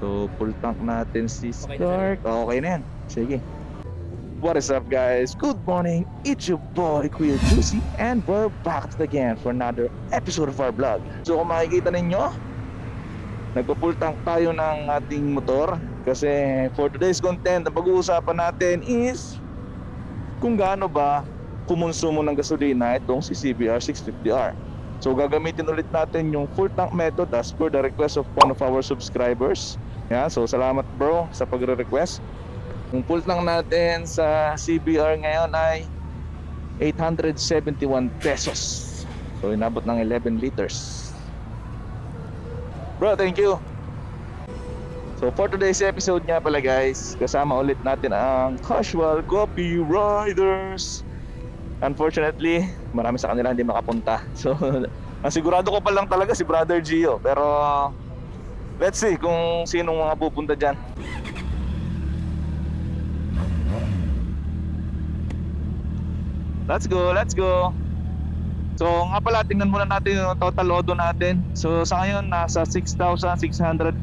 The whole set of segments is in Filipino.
So full tank natin si Stark. Okay na yan. Sige. What is up guys? Good morning. It's your boy Kuya Juicy and we're back again for another episode of our vlog. So kung makikita ninyo, nagpa-full tank tayo ng ating motor kasi for today's content, ang pag-uusapan natin is kung gaano ba kumonsumo ng gasolina itong si CBR 650R. So gagamitin ulit natin yung full tank method as per the request of one of our subscribers. Yeah, so salamat bro sa pagre-request. Yung full tank natin sa CBR ngayon ay 871 pesos. So inabot ng 11 liters. Bro, thank you. So for today's episode nga pala guys, kasama ulit natin ang Casual Coffee Riders. Unfortunately, marami sa kanila hindi makapunta. So ang sigurado ko pa lang talaga si Brother Gio. Pero let's see kung sinong mga pupunta dyan. Let's go, let's go. So nga pala, tingnan muna natin yung total odo natin. So sa ngayon, nasa 6,645.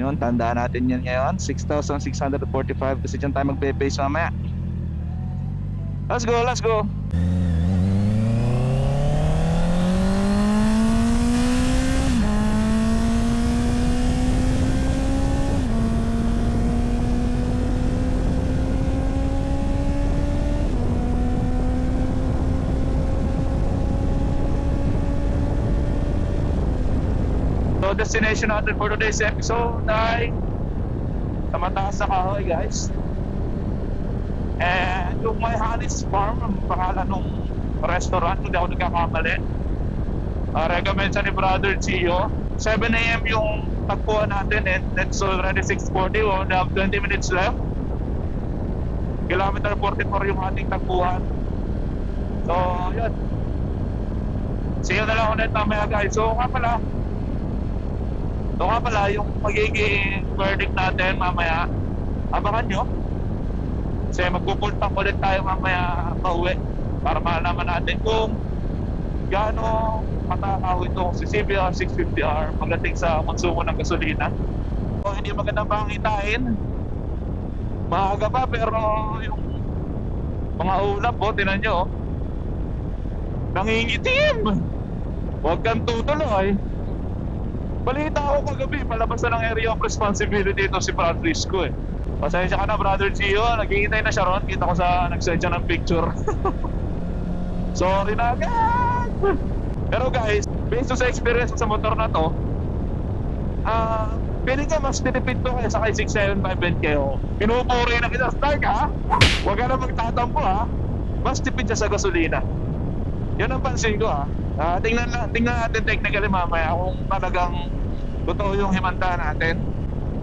Yun, tandaan natin yan ngayon, 6,645 kasi dyan tayo magpe-pace mamaya. Let's go, let's go. So destination natin for today's episode ay sa mataas na kahoy guys. And yung My Honey's Farm ang pangalan ng restaurant, hindi ako nagkakamali. Recommend sa ni Brother Gio. 7 AM yung tagpuan natin and it's already 6:40. We only have 20 minutes left. Kilometer 44 yung ating tagpuan. So yun, see you na lang ulit mamaya guys. So nga pala yung magiging verdict natin mamaya, abangan nyo kasi magpupultang ulit tayo mamaya pauwi para malaman natin kung gaano matakaw itong si CBR 650R pagdating sa konsumo ng gasolina. So, hindi magandang pangitain, maaga pa, pero yung mga ulap po, tinan nyo, nangingitim. Huwag kang tutuloy. Balita ako kagabi, palabas na ng area of responsibility ito si Francisco eh. Pasensya ka na Brother Gio, naghihintay na siya ron. Kita ko sa nag-send siya ng picture. Sorry na agad. Pero guys, based sa experience sa motor na to, feeling ka mas tinipid to kaya sa kay 675 NKO. Pinupuri na kita, Stark ha? Huwag ka na magtatampo ha. Mas tipid siya sa gasolina. Yun ang pansin ko ha. Tingnan natin technically mamaya kung talagang totoo yung himanta natin.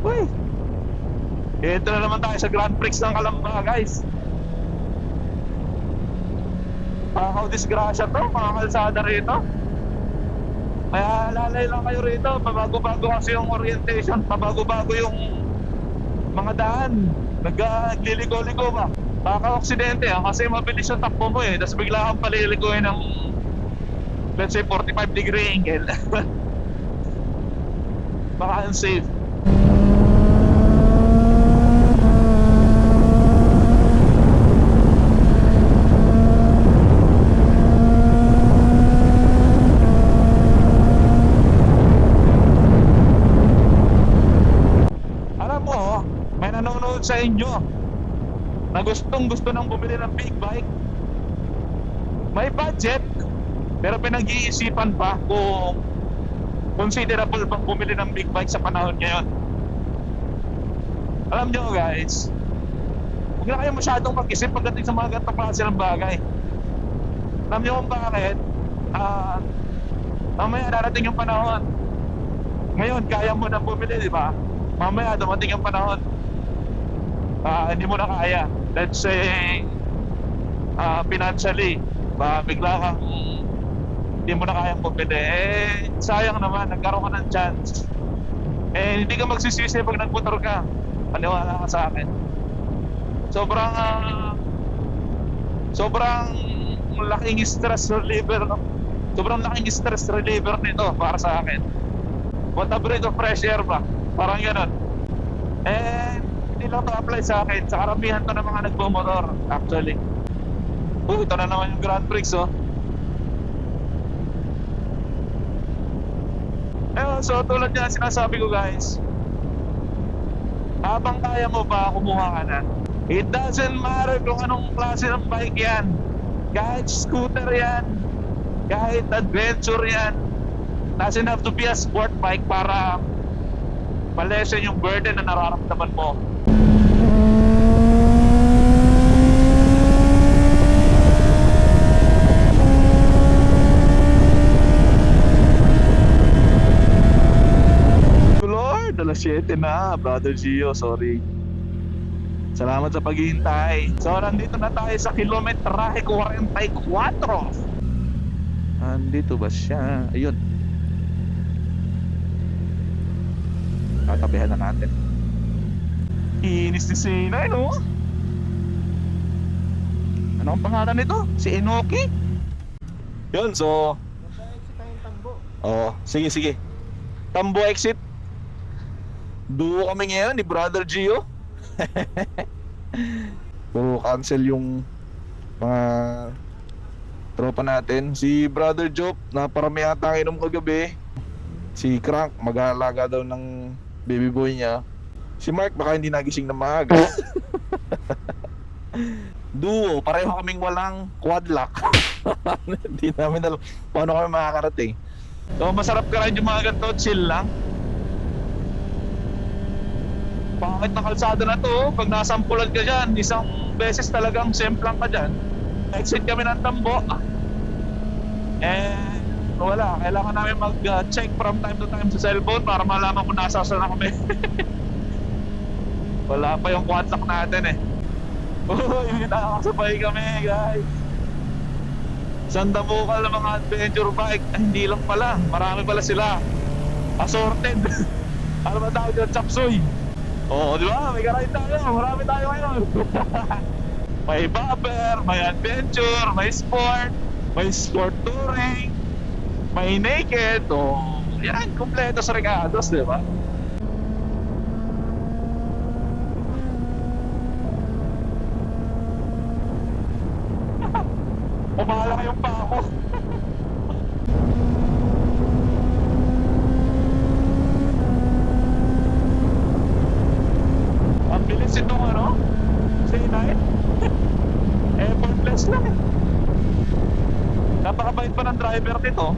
Uy, ito na naman tayo sa Grand Prix ng Calamba guys. Pakaw disgrasya to, mga kalsada rito. Kaya lalay lang kayo rito, pabago-bago kasi yung orientation, pabago-bago yung mga daan. Nagliliko-liko ba? Baka-aksidente kasi mabilis yung takbo mo eh. Tapos bigla kang palilikuin ng let's say 45 degree angle. Baka unsafe. Alam mo, may nanonood sa inyo na gustong gusto nang bumili ng big bike. May budget, pero pinag-iisipan pa kung considerable bang bumili ng big bike sa panahon ngayon. Alam nyo guys, huwag na kayo masyadong mag-isip pagdating sa mga ganitong klase ng bagay. Alam nyo kung bakit? Mamaya darating yung panahon. Ngayon, kaya mo na bumili, di ba? Mamaya dumating yung panahon, hindi mo na kaya. Let's say, financially, bigla kang hindi mo na kayang bumili, sayang naman, nagkaroon ka ng chance. Hindi ka magsisisi pag nagmotor ka. Paniwala ka sa akin. Sobrang laking stress reliever, no? Sobrang laking stress reliever nito para sa akin. What a breath of fresh air ba? Parang ganun. And hindi lang to apply sa akin. Sa karamihan to ng mga nagbomotor, actually. Ito na naman yung Grand Prix, oh. So tulad nga sinasabi ko, guys, habang kaya mo pa, kumuha ka na. It doesn't matter kung anong klase ng bike yan. Kahit scooter yan, kahit adventure yan, doesn't have to be a sport bike para malesen yung burden na nararamdaman mo. Lord, alas 7 na, Brother Gio, sorry. Salamat sa paghihintay. So, nandito na tayo sa kilometrahe 44. Andito ba siya? Ayun. Tatabihan na natin. Inis ni Sina, no? Ano ang pangalan nito? Si Enoki? Yun, so... Oo, sige, sige. Tambo exit. Duo kami ngayon ni Brother Gio. Puro cancel yung mga tropa natin. Si Brother Job, naparami ata ang inom kagabi. Si Crank, mag-aalaga daw ng baby boy niya. Si Mark, baka hindi nagising na maaga. Duo, pareho kaming walang quad lock. Hindi namin alam paano kami makakarating. So masarap ka rin yung mga ganito, chill lang. Pangit na kalsada na to, pag nasampulan ka dyan, isang beses talagang semplang ka dyan. Exit kami ng Tambo. Wala, kailangan namin mag-check from time to time sa cellphone para malaman kung nasasal na kami. Wala pa yung quad lock natin eh. Uy, nakakasabay kami guys. Sandamukal ng mga adventure bike. Hindi lang pala, marami pala sila. Assorted. Ano ba tawag dyan? Chapsoy. Oo, di ba? May karayot tayo. Marami tayo ngayon. May bobber, may adventure, may sport touring, may naked. Oh, yan, kompleto sa Regados, di ba? Pumalaki yung pa ako. Ang bilis itong ano? C9? Effortless lang eh. Napakabait pa ng driver nito.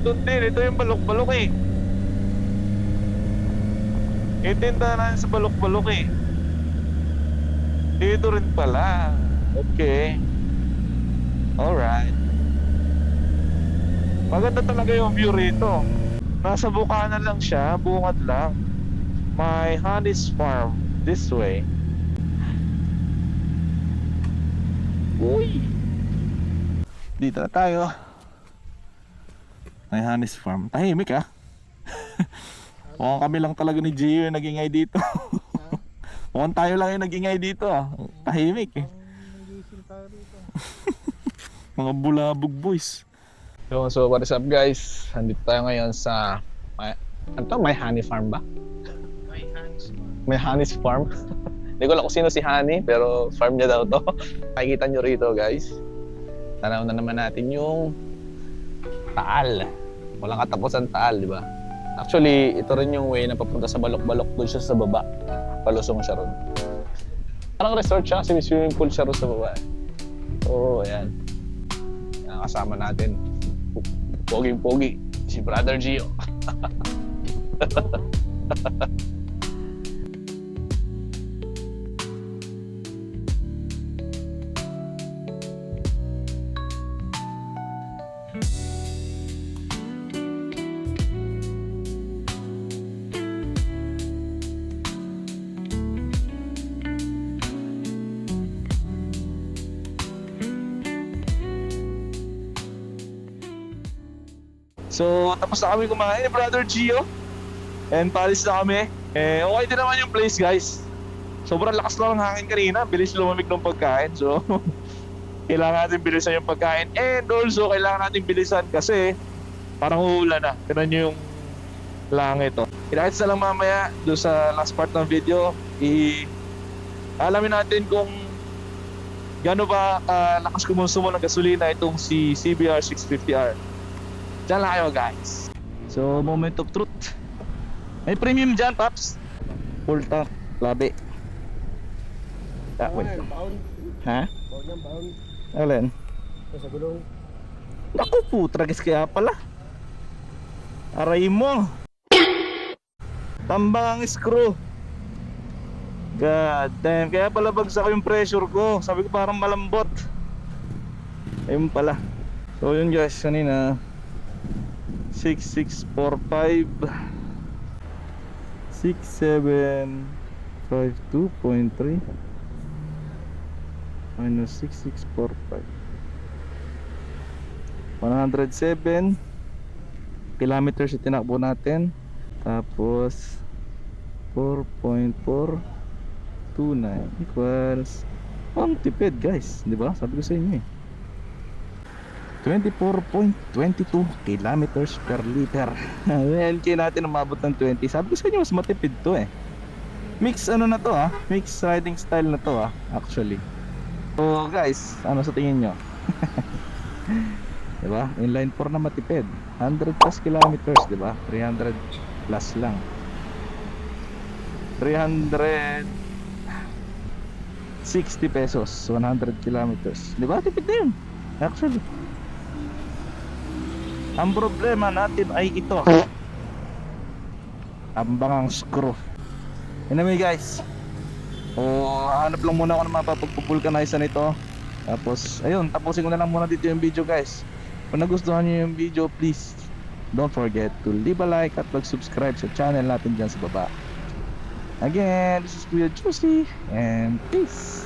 Doon din. Ito yung balok-balok eh. Itinda na sa balok-balok eh. Dito rin pala. Okay. Alright. Maganda talaga yung view rito. Nasa bukanan lang siya, bungad lang. My honey's farm this way. Uy! Dito na tayo. My honey's farm. Tahimik ah. Mukhang kami lang talaga ni Gio yung nag-ingay dito. Mukhang tayo lang yung nag-ingay dito ah. Tahimik eh. Mga bulabog boys. So what is up guys? Andito tayo ngayon sa My Honey Farm ba? My Honey's Farm. Hindi ko alam kung sino si Honey, pero farm niya daw to. Makikita nyo rito guys. Tanaw na naman natin yung Taal. Walang katapusan Taal, di ba? Actually, ito rin yung way na papunta sa Balok-Balok. Doon siya sa baba. Palusong siya ron. Parang resort siya kasi may swimming pool siya ron sa baba. Oo, ayan. Kasama natin. Poging-pogi. Si Brother Gio. So, tapos na kami kumain ni Brother Gio. And palis na kami. Okay din naman yung place guys. Sobrang lakas lang ng hangin kanina. Bilis lumamig ng pagkain. So, Kailangan natin bilisan yung pagkain. And also, kailangan natin bilisan kasi parang uulan na. Tignan nyo yung langit to. Kinakits na lang mamaya doon sa last part ng video. Alamin natin kung gaano ba lakas kumonsumo ng gasolina itong si CBR 650R. Diyan lang kayo guys. So, moment of truth. May premium dyan, Paps. Full tank, labi. Wait. Ha? Alin? Sa gulong. Naku po, tragis kaya pala. Aray mo. Tambang ang screw. God damn, kaya pala bagsak yung pressure ko. Sabi ko parang malambot. Ayun pala. So yun guys, kanina 6645 6752.3 minus 6645 107 kilometers yung tinakbo natin. Tapos 4.429 equals ang tipid guys, di ba? Sabi ko sa inyo 24.22 kilometers per liter. Well, kaya natin umabot ng 20. Sabi ko sa inyo mas matipid to Mix ano na to mix riding style na to actually. So guys, ano sa tingin nyo? Diba? Inline 4 na matipid 100 plus kilometers, diba? 300 plus lang 360 pesos 100 kilometers, diba? Tipid na yun actually. Ang problema natin ay ito, ang bangang screw. Anyway guys, hanap lang muna ako ng mapapag-vulcanize nito. Tapos ayun, tapusin ko na lang muna dito yung video guys. Kung nagustuhan nyo yung video, please don't forget to leave a like at mag-subscribe sa channel natin dyan sa baba. Again, this is Kuya Juicy and peace.